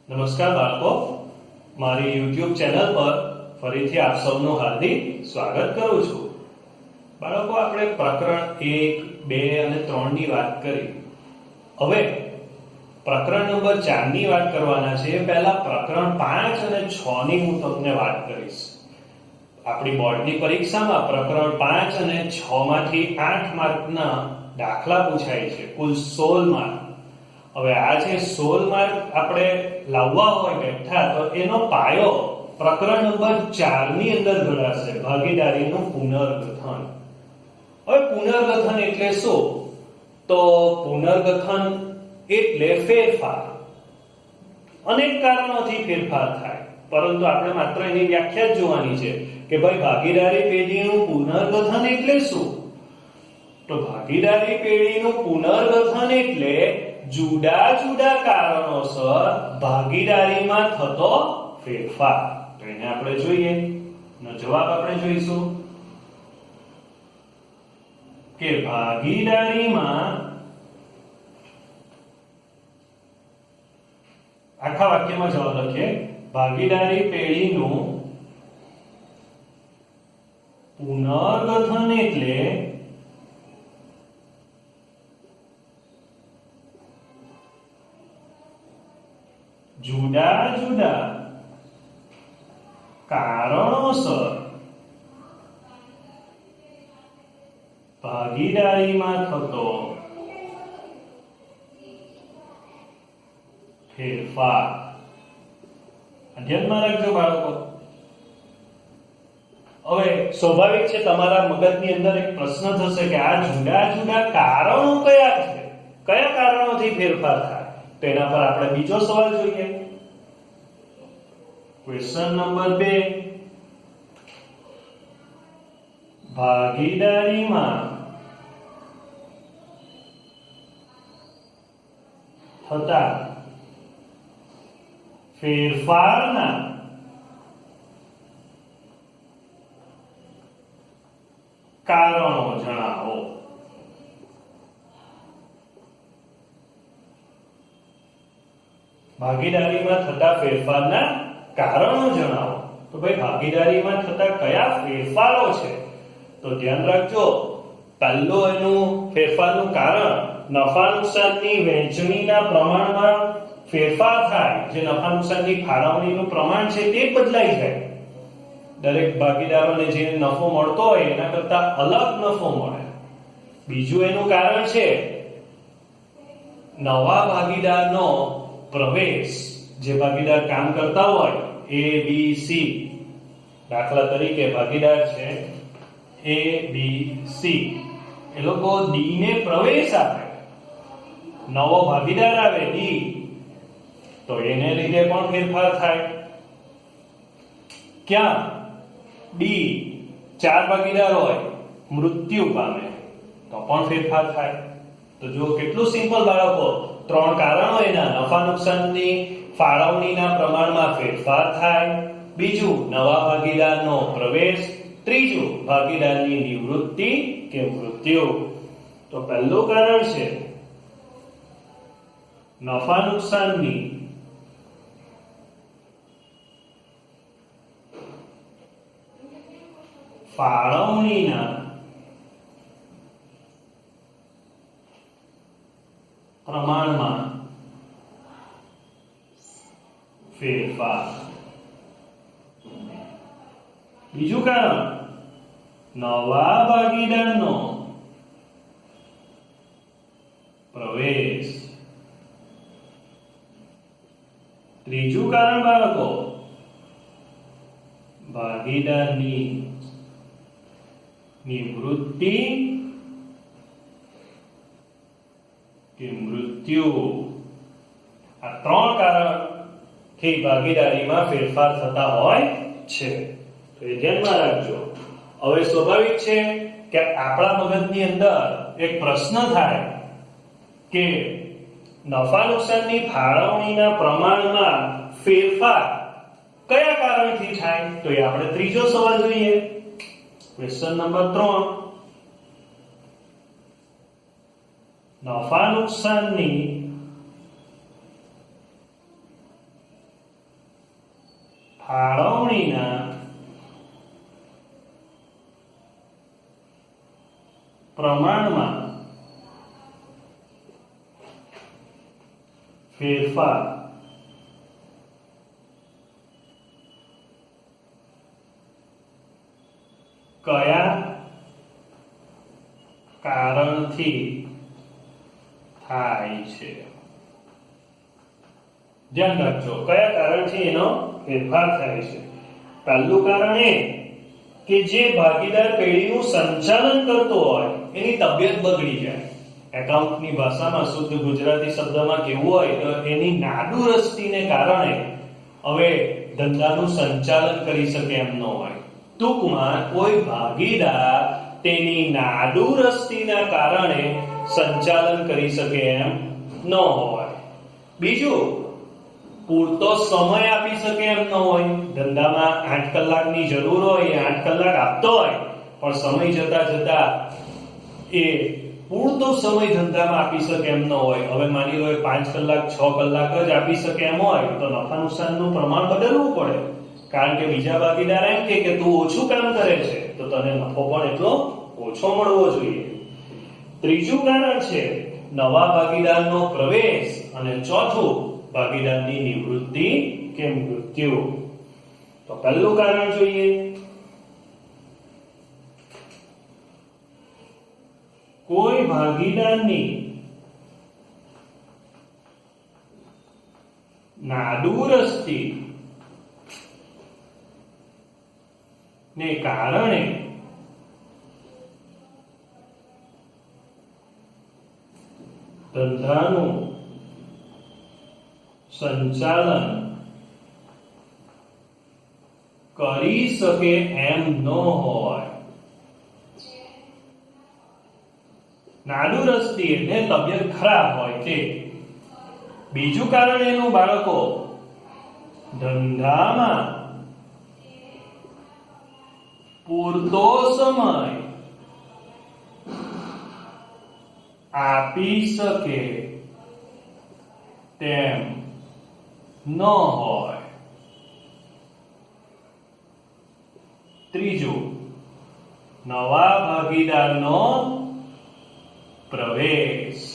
નમસ્કાર બાળકો, મારી YouTube ચેનલ પર ફરીથી આપ સૌનું હાર્દિક સ્વાગત કરું છું. બાળકો, આપણે પ્રકરણ 1, 2 અને 3 ની વાત કરી. હવે પ્રકરણ નંબર 4 ની વાત કરવાના છે. પહેલા પ્રકરણ 5 અને 6 ની હું તમને વાત કરીશ. આપણી બોર્ડની પરીક્ષામાં પ્રકરણ 5 અને 6 માંથી 8 માર્કના દાખલા પૂછાય છે, કુલ 16 માર્ક. હવે આ જે 16 માર્ક આપણે લાવવા હોય બેઠા તો એનો પાયો પ્રકરણ નંબર 4 ની અંદર ઘડાશે, ભાગીદારીનું પુનર્ગઠન. હવે પુનર્ગઠન એટલે શું? તો પુનર્ગઠન એટલે ફેરફાર. અનેક કારણોથી ફેરફાર થાય, પરંતુ આપણે માત્ર એની વ્યાખ્યા જ જોવાની છે કે ભાઈ ભાગીદારી પેઢીનું પુનર્ગઠન એટલે શું? તો ભાગીદારી પેઢીનું પુનર્ગઠન એટલે જુદા જુદા કારણોસર ભાગીદારીમાં થતો ફેરફાર. તો એને આપણે જોઈએ. નો જવાબ આપણે જોઈશું કે ભાગીદારીમાં, આખા વાક્યમાં જવાબ લખીએ, ભાગીદારી પેઢીનું પુનર્ગઠન એટલે જુદા જુદા કારણોસર ભાગીદારીમાં થતો ફેરફાર. ધ્યાનમાં રાખજો બાળકો. હવે સ્વાભાવિક છે તમારા મગજની અંદર એક પ્રશ્ન થશે કે આ જુદા જુદા કારણો કયા છે, કયા કારણોથી ફેરફાર થાય? તો એના પર આપણે બીજો સવાલ જોઈએ. ક્વેશ્ચન નંબર 2, ભાગીદારીમાં થતા ફેરફારના કારણો જણાવો. ભાગીદારીમાં થતા ફેરફારના કારણો જણાવો. તો ભાઈ ભાગીદારીમાં થતા કયા ફેરફારો છે? તો ધ્યાન રાખજો, પહેલું એનું ફેરફારનું કારણ નફા નુકસાનની વહેંચણીના પ્રમાણમાં ફેરફાર થાય. જે નફા નુકસાનની ફાળવણીનું પ્રમાણ છે તે બદલાઈ જાય. દરેક ભાગીદારોને જે નફો મળતો હોય એના કરતા અલગ નફો મળે. બીજું એનું કારણ છે નવા ભાગીદારનો પ્રવેશ. જે ભાગીદાર કામ કરતા હોય A, B, C, દાખલા તરીકે ભાગીદાર છે A, B, C, એ લોકો D ને પ્રવેશ આપે. નવો ભાગીદાર આવે D, તો એને લીધે પણ ફેરફાર થાય. ક્યાં? D 4 ભાગીદાર હોય, મૃત્યુ પામે તો પણ ફેરફાર થાય. તો જો કેટલું સિમ્પલ બાળકો, 3 કારણો એના: નફા નુકસાનની ફાળવણીના પ્રમાણમાં ફેરફાર થાય, બીજું નવા ભાગીદારનો પ્રવેશ, ત્રીજું ભાગીદારની નિવૃત્તિ કે મૃત્યુ. તો પહેલું કારણ છે નફા નુકસાનની ફાળવણીના પ્રમાણમાં ફેરફાર. બીજું કારણ નવા ભાગીદારનો પ્રવેશ. ત્રીજું કારણ બાળકો ભાગીદારની નિવૃત્તિ કે મૃત્યુ. આ 3 કારણથી ભાગીદારીમાં ફેરફાર થતા હોય છે. તો એ ધ્યાનમાં રાખજો. હવે સ્વાભાવિક છે કે આપણા મગજની અંદર એક પ્રશ્ન થાય કે નફા નુકસાનની ફાળવણીના પ્રમાણમાં ફેરફાર કયા કારણથી થાય? તો એ આપણે ત્રીજો સવાલ જોઈએ. ક્વેશ્ચન નંબર 3, નફા નુકસાનની ફાળવણીના પ્રમાણમાં ફેરફાર કયા કારણથી થાય છે? ધ્યાન રાખજો, કયા કારણથી એનો ફેરફાર થાય છે. પહેલું કારણ એ કે જે ભાગીદાર પેઢીનું સંચાલન કરતો હોય એની તબિયત બગડી જાય. એકાઉન્ટની ભાષામાં શુદ્ધ ગુજરાતી શબ્દમાં કેવું હોય તો એની નાદુરસ્તીને કારણે હવે ધંધાનું સંચાલન કરી શકે એમ ન હોય. ટૂંકમાં કોઈ ભાગીદાર તેની નાદુરસ્તીના કારણે સંચાલન કરી શકે એમ ન હોય. બીજું, પૂરતો સમય આપી શકે એમ ન હોય. ધંધામાં 8 કલાકની જરૂર હોય, 8 કલાક આપતો હોય, પણ સમય જતા જતા એ પૂરતો સમય ધંધામાં આપી શકે એમ ન હોય. હવે માની લો 5 કલાક 6 કલાક જ આપી શકે એમ હોય તો નફા નુકસાનનું પ્રમાણ બદલવું પડે. કારણ કે બીજા ભાગીદાર એમ કે તું ઓછું કામ કરે છે તો તને નફો પણ એટલો ઓછો મળવો જોઈએ. ત્રીજું કારણ છે નવા ભાગીદારનો પ્રવેશ, અને ચોથું ભાગીદારની નિવૃત્તિ કે મૃત્યુ. તો પહેલું કારણ જોઈએ, કોઈ ભાગીદારની નાદુરસ્તી ને કારણે ધંધાનું સંચાલન કરી શકે એમ ન હોય. નાદુરસ્તી એટલે તબિયત ખરાબ હોય તે. બીજું કારણ એનું બાળકો ધંધામાં પૂરતો સમય આપી શકે તેમ ન હોય. ત્રીજું, નવા ભાગીદારનો પ્રવેશ.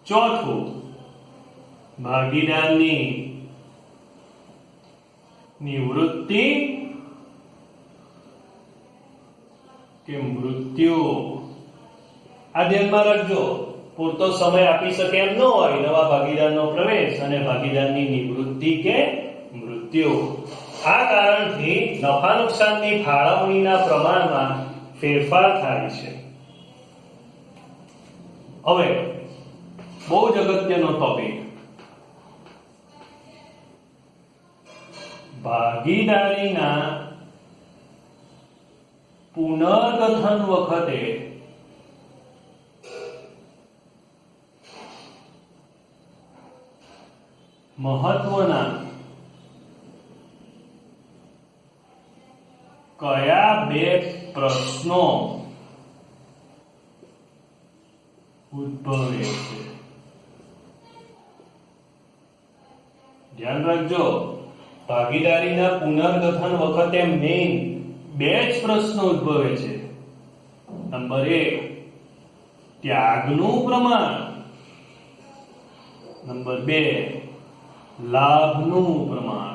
ચોથું, ભાગીદારની નિવૃત્તિ કે મૃત્યુ. આ ધ્યાનમાં રાખજો, પૂરતો સમય આપી શકે એમ ન હોય, નવા ભાગીદારનો પ્રવેશ અને ભાગીદારની નિવૃત્તિ કે મૃત્યુ. આ કારણથી નફા નુકસાનની ફાળવણીના પ્રમાણમાં ફેરફાર થાય છે. હવે બહુ જ અગત્યનો ટોપિક, ભાગીદારીના પુનર્ગઠન વખતે મહત્વના કયા બે પ્રશ્નો ઉદ્ભવે છે? ધ્યાન રાખજો, ભાગીદારીના પુનર્ગઠન વખતે મેઇન બે જ પ્રશ્નો ઉદ્ભવે છે. નંબર 1, ત્યાગનું પ્રમાણ. નંબર 2, લાભનું પ્રમાણ.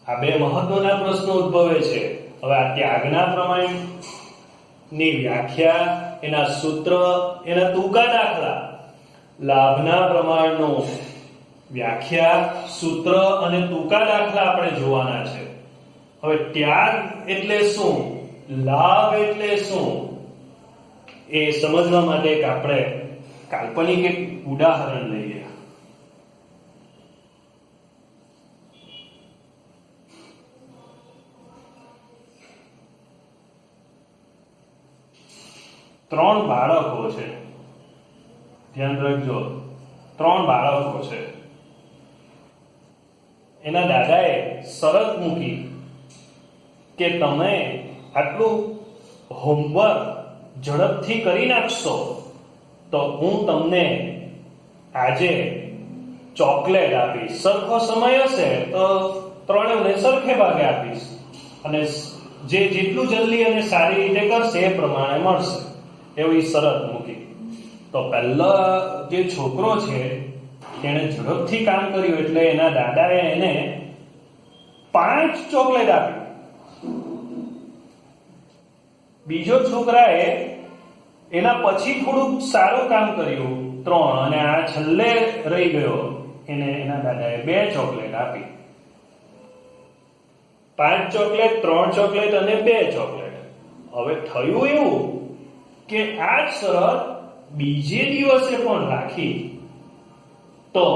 આ બે મહત્વના પ્રશ્નો ઉદ્ભવે છે. હવે આ ત્યાગના પ્રમાણની વ્યાખ્યા, એના સૂત્ર, એના ટૂંકા દાખલા, લાભના પ્રમાણનો વ્યાખ્યા, સૂત્ર અને ટૂંકા દાખલા આપણે જોવાના છે. હવે ત્યાગ એટલે શું, લાભ એટલે શું, એ સમજવા માટે એક આપણે કાલ્પનિક એક ઉદાહરણ લઈએ. ત્રણ બાળકો છે. ધ્યાન રાખજો, 3 બાળકો છે. એના દાદાએ શરત મૂકી કે તમે આટલું હોમવર્ક ઝડપથી કરી નાખશો તો હું તમને આજે ચોકલેટ આપીશ. સરખો સમય હશે તો ત્રણેયને સરખે ભાગે આપીશ અને જે જેટલું જલ્દી અને સારી રીતે કરશે એ પ્રમાણે મળશે એવી શરત મૂકી. તો પહેલા જે છોકરો છે એને ઝડપથી કામ કર્યું એટલે એના દાદાએ એને 5 ચોકલેટ આપી. બીજો છોકરાએ એના પછી થોડુંક સારું કામ કર્યું 3 અને આ છેલ્લે રહી ગયો એને એના દાદાએ 2 ચોકલેટ આપી. 5 ચોકલેટ, 3 ચોકલેટ અને 2 ચોકલેટ. હવે થયું એવું કે આ જ શરત બીજે દિવસે પણ રાખી તો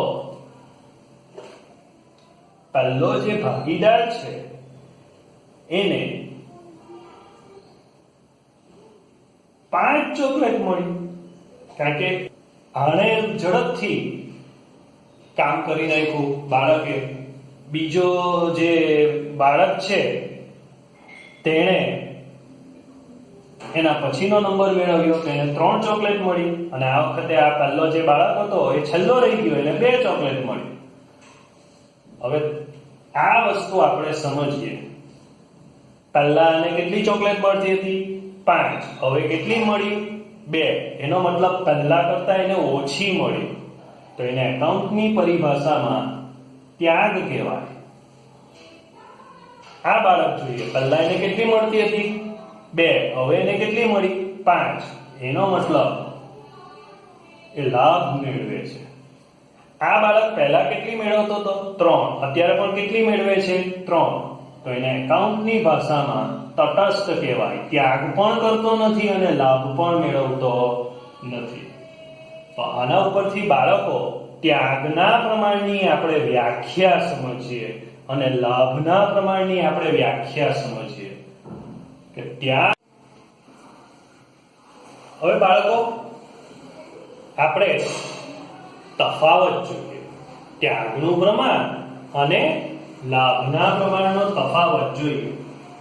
પહેલો જે ભાગીદાર છે એને 5 ચોકલેટ મળી કારણ કે આણે ઝડપથી કામ કરી નાખ્યું બાળકે. બીજો જે બાળક છે તેણે એના પછીનો નંબર મેળવ્યો તેને 3 ચોકલેટ મળી અને આ વખતે આ પહેલો જે બાળક હતો એ છેલ્લો રહી ગયો એને 2 ચોકલેટ મળી. હવે આ વસ્તુ આપણે સમજીએ. પહેલા એને કેટલી ચોકલેટ મળતી હતી? 5. હવે કેટલી મળી? 2. એનો મતલબ પહેલા કરતા એને ઓછી મળી. તો એને એકાઉન્ટની પરિભાષામાં ત્યાગ કહેવાય. આ બાળક જોઈએ, પહેલા એને કેટલી મળતી હતી? 2. હવે એને કેટલી મળી? 5. એનો મતલબ એ લાભ મેળવે છે. આ બાળક પહેલા કેટલી મેળવતો હતો? 3. અત્યારે પણ કેટલી મેળવે છે? 3. તો એને એકાઉન્ટની ભાષામાં તટસ્થ કહેવાય. ત્યાગ પણ કરતો નથી અને લાભ પણ મેળવતો નથી. તો આના ઉપરથી બાળકો ત્યાગના પ્રમાણની આપણે વ્યાખ્યા સમજીએ અને લાભના પ્રમાણની આપણે વ્યાખ્યા સમજીએ કે ત્યાગ. હવે બાળકો આપણે તફાવત જોઈએ. ત્યાગનું પ્રમાણ અને લાભના પ્રમાણનો તફાવત જોઈએ.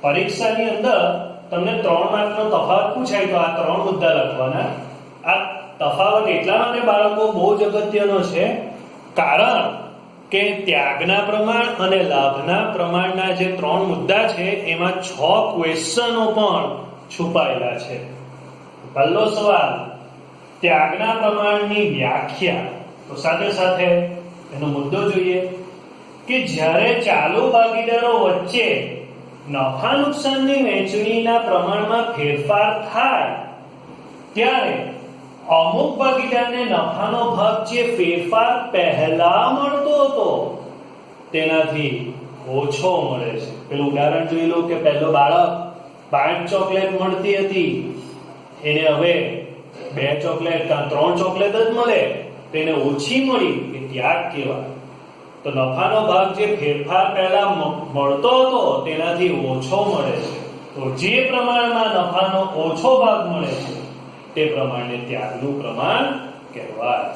પરીક્ષાની અંદર તમને 3 માર્કનો તફાવત પૂછાય તો આ 3 મુદ્દા લખવાના. આ તફાવત એટલા માટે બાળકો બહુ જ અગત્યનો છે કારણ કે ત્યાગના પ્રમાણ અને લાભના પ્રમાણના જે 3 મુદ્દા છે એમાં 6 ક્વેશ્ચનો પણ છુપાયેલા છે. પહેલો સવાલ ત્યાગના પ્રમાણની વ્યાખ્યા. તો સાથે સાથે એનો મુદ્દો જોઈએ કે જ્યારે ચાલુ ભાગીદારો વચ્ચે નફા નુકસાનની વહેંચણીના પ્રમાણમાં ફેરફાર થાય ત્યારે અમુક ભાગીદારને નફાનો ભાગ જે ફેરફાર પહેલા મળતો હતો તેનાથી ઓછો મળે છે. પેલું ઉદાહરણ જોઈ લો કે પહેલો બાળક 5 ચોકલેટ મળતી હતી એને હવે 2 ચોકલેટ કાં 3 ચોકલેટ જ મળે તેને ઓછી મળી એ ત્યાગ કહેવાય. તો નફાનો ભાગ જે ફેરફાર પહેલા મળતો હતો તેનાથી ઓછો મળે છે. તો જે પ્રમાણમાં નફાનો ઓછો ભાગ મળે છે તે પ્રમાણે ત્યાગનું પ્રમાણ કહેવાય.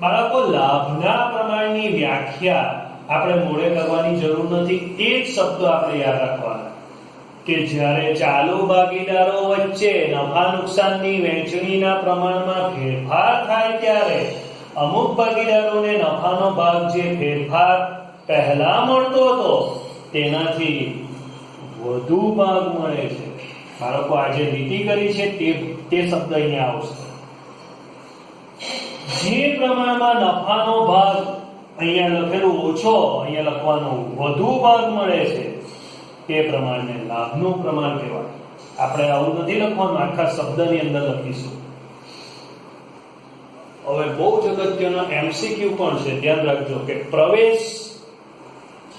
બાળકો લાભના પ્રમાણની વ્યાખ્યા આપણે મોડે કરવાની જરૂર નથી. એ જ શબ્દો આપણે યાદ રાખવાના કે જ્યારે ચાલુ ભાગીદારો વચ્ચે નફા નુકસાનની વહેંચણીના પ્રમાણમાં ફેરફાર થાય ત્યારે અમુક ભાગીદારોને નફાનો ભાગ જે ફેરફાર પહેલા મળતો હતો તેનાથી વધુ ભાગ મળે છે. બાળકો આજે લીટી કરી છે તે શબ્દ અહીંયા આવશે. જે પ્રમાણમાં નફાનો ભાગ અહીંયા લખેલું ઓછો અહીંયા લખવાનો વધુ ભાગ મળે છે તે પ્રમાણને લાભનું પ્રમાણ કહેવાય. આપણે આવું નથી લખવાનું, આખા શબ્દની અંદર લખીશું. હવે બહુ જ અગત્યનો MCQ પણ છે, ધ્યાન રાખજો કે પ્રવેશ.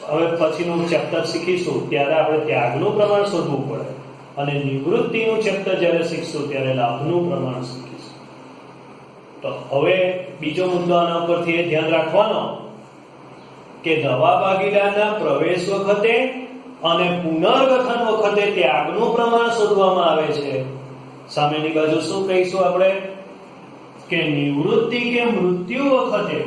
હવે પછીનું ચેપ્ટર શીખીશું ત્યારે આપણે ત્યાગનું પ્રમાણ શોધવું પડે અને નિવૃત્તિનું ચેપ્ટર જ્યારે શીખશું ત્યારે લાભનું પ્રમાણ શીખીશું. તો હવે બીજો મુદ્દો આના ઉપરથી એ ધ્યાન રાખવાનો કે નવા ભાગીદારના પ્રવેશ વખતે અને પુનર્ગઠન વખતે ત્યાગનું પ્રમાણ શોધવામાં આવે છે. સામેની બાજુ શું કહીશું આપણે કે નિવૃત્તિ કે મૃત્યુ વખતે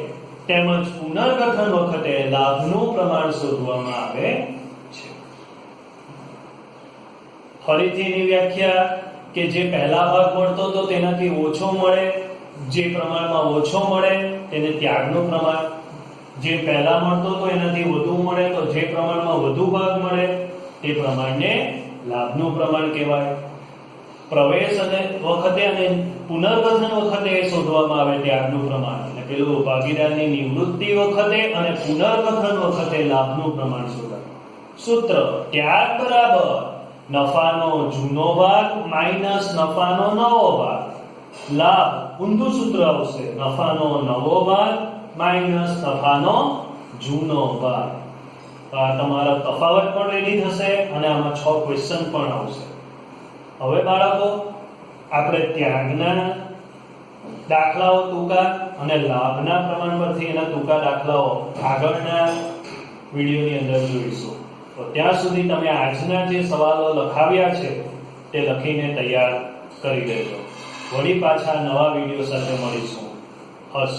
તેમજ પુનર્ગઠન વખતે લાભનું પ્રમાણ શોધવામાં આવે છે. ફરીથી એની વ્યાખ્યા કે જે પહેલા ભાગ મળતો તો તેનાથી ઓછો મળે, જે પ્રમાણમાં ઓછો મળે તેને ત્યાગનું પ્રમાણ, જે પહેલા મળતો તો એનાથી વધુ મળે તો જે પ્રમાણમાં વધુ ભાગ મળે તે પ્રમાણને લાભનું પ્રમાણ કહેવાય. પ્રવેશ અને વખતે અને પુનર્ગઠન વખતે શોધવામાં આવે ત્યાગનું પ્રમાણ, અને પેલું ભાગીદારની નિવૃત્તિ વખતે અને પુનર્ગઠન વખતે લાભનું પ્રમાણ શોધાય. સૂત્ર ત્યાગ બરાબર નફાનો જૂનો ભાગ માઈનસ નફાનો નવો ભાગ. લાભ ઊંધું સૂત્ર આવશે, નફાનો નવો ભાગ માઈનસ નફાનો જૂનો ભાગ. આ તમારા તફાવત પણ રેડી થશે અને આમાં 6 ક્વેશ્ચન પણ આવશે. હવે બાળકો આપણે ત્યાગના દાખલાઓ ટૂંકા અને લાભના પ્રમાણ પરથી એના ટૂંકા દાખલાઓ આગળના વિડીયોની અંદર જોઈશું. તો ત્યાં સુધી તમે આજના જે સવાલો લખાવ્યા છે તે લખીને તૈયાર કરી દેજો. વળી પાછા નવા વિડીયો સાથે મળીશું. હસ.